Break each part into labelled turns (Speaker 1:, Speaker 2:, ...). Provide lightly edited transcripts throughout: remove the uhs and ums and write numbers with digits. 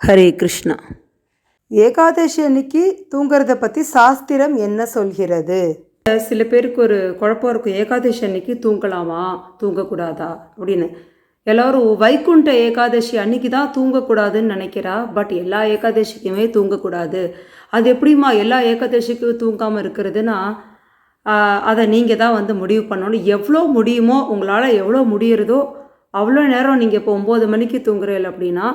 Speaker 1: ஹரே கிருஷ்ணா. ஏகாதசி அன்னைக்கு தூங்குறத பற்றி சாஸ்திரம் என்ன சொல்கிறது? சில பேருக்கு ஒரு குழப்பம் இருக்கும், ஏகாதசி அன்னைக்கு தூங்கலாமா தூங்கக்கூடாதா அப்படின்னு. எல்லோரும் வைகுண்ட ஏகாதசி அன்னைக்கு தான் தூங்கக்கூடாதுன்னு நினைக்கிறா. பட் எல்லா ஏகாதசிக்குமே தூங்கக்கூடாது. அது எப்படிமா எல்லா ஏகாதசிக்கும் தூங்காமல் இருக்கிறதுனா, அதை நீங்கள் தான் முடிவு பண்ணணும். எவ்வளோ முடியுமோ, உங்களால் எவ்வளோ முடிகிறதோ அவ்வளோ நேரம் நீங்கள் இப்போ 9 மணிக்கு தூங்குறீங்க அப்படின்னா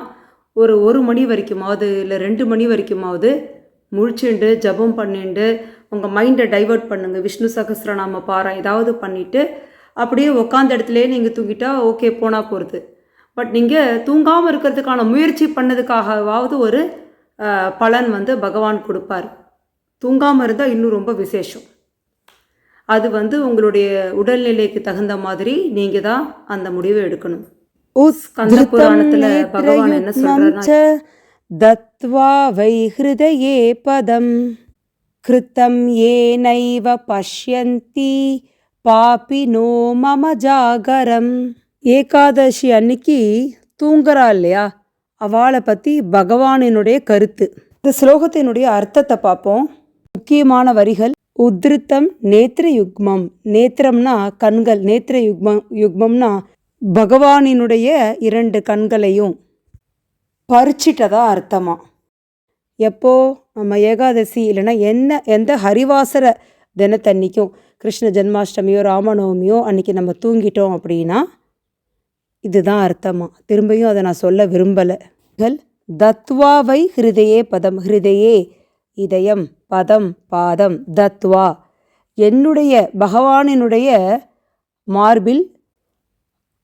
Speaker 1: ஒரு 1 மணி வரைக்குமாவது இல்லை 2 மணி வரைக்குமாவது முழிச்சுண்டு ஜபம் பண்ணிட்டு உங்கள் மைண்டை டைவர்ட் பண்ணுங்கள். விஷ்ணு சகஸ்ரநாம பாரம் ஏதாவது பண்ணிவிட்டு அப்படியே உட்காந்த இடத்துலையே நீங்கள் தூங்கிட்டா ஓகே, போனால் போகிறது. பட் நீங்கள் தூங்காமல் இருக்கிறதுக்கான முயற்சி பண்ணதுக்காகவாவது ஒரு பலன் பகவான் கொடுப்பார். தூங்காமல் இருந்தால் இன்னும் ரொம்ப விசேஷம். அது உங்களுடைய உடல்நிலைக்கு தகுந்த மாதிரி நீங்கள் தான் அந்த முடிவை எடுக்கணும். ஸ்கந்த புராணத்துல பகவான் என்ன சொல்றாருன்னா, தத்வா வை ஹிருதயே பதம் கிருத்தம் ஏனைவ பஷ்யந்தி பாபினோ மம ஜாகரம். ஏகாதசி அன்னைக்கு தூங்குறா இல்லையா, அவளை பற்றி பகவானினுடைய கருத்து. இந்த ஸ்லோகத்தினுடைய அர்த்தத்தை பார்ப்போம். முக்கியமான வரிகள்: உத்ருத்தம் நேத்திர யுக்மம். நேத்திரம்னா கண்கள், நேத்திர யுக்மம்னா பகவானினுடைய 2 கண்களையும் பறிச்சிட்டதா அர்த்தமா. எப்போ நம்ம ஏகாதசி இல்லைன்னா எந்த ஹரிவாசர தினத்தன்னைக்கும், கிருஷ்ண ஜென்மாஷ்டமியோ ராமநவமியோ அன்றைக்கி நம்ம தூங்கிட்டோம் அப்படின்னா இதுதான் அர்த்தமா. திரும்பியும் அதை நான் சொல்ல விரும்பலை. தத்வாவை ஹிருதயே பதம். ஹிருதயே இதயம், பதம் பாதம், தத்வா என்னுடைய பகவானினுடைய மார்பில்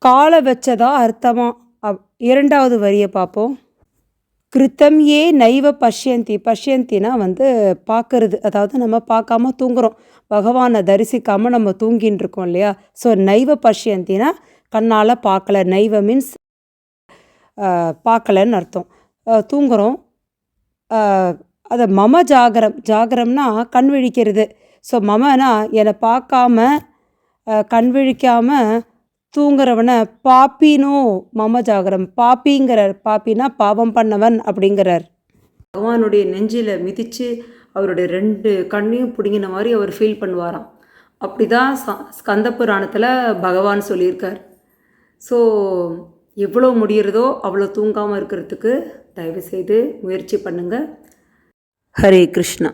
Speaker 1: காலை வச்சதா அர்த்தமா. 2வது வரியை பார்ப்போம். கிருத்தம் ஏ நைவ பஷ்யந்தி. பஷ்யந்தினா பார்க்கறது, அதாவது நம்ம பார்க்காம தூங்குகிறோம், பகவானை தரிசிக்காமல் நம்ம தூங்கின்னு இருக்கோம் இல்லையா. ஸோ நைவ பஷ்யந்தினா கண்ணால் பார்க்கல. நைவ மீன்ஸ் பார்க்கலன்னு அர்த்தம். தூங்குகிறோம். அதை மம ஜாகரம். ஜாகரம்னா கண் விழிக்கிறது. ஸோ மமனா என்னை பார்க்காம கண் விழிக்காமல் தூங்குறவனை பாப்பினோ மம ஜாகரம். பாப்பிங்கிறார். பாப்பினா பாவம் பண்ணவன் அப்படிங்கிறார். பகவானுடைய நெஞ்சில் மிதித்து அவருடைய 2 கண்ணையும் பிடுங்கின மாதிரி அவர் ஃபீல் பண்ணுவாராம். அப்படி தான் ஸ்கந்த புராணத்தில் பகவான் சொல்லியிருக்கார். ஸோ எவ்வளோ முடிகிறதோ அவ்வளோ தூங்காமல் இருக்கிறதுக்கு தயவுசெய்து முயற்சி பண்ணுங்கள். ஹரே கிருஷ்ணா.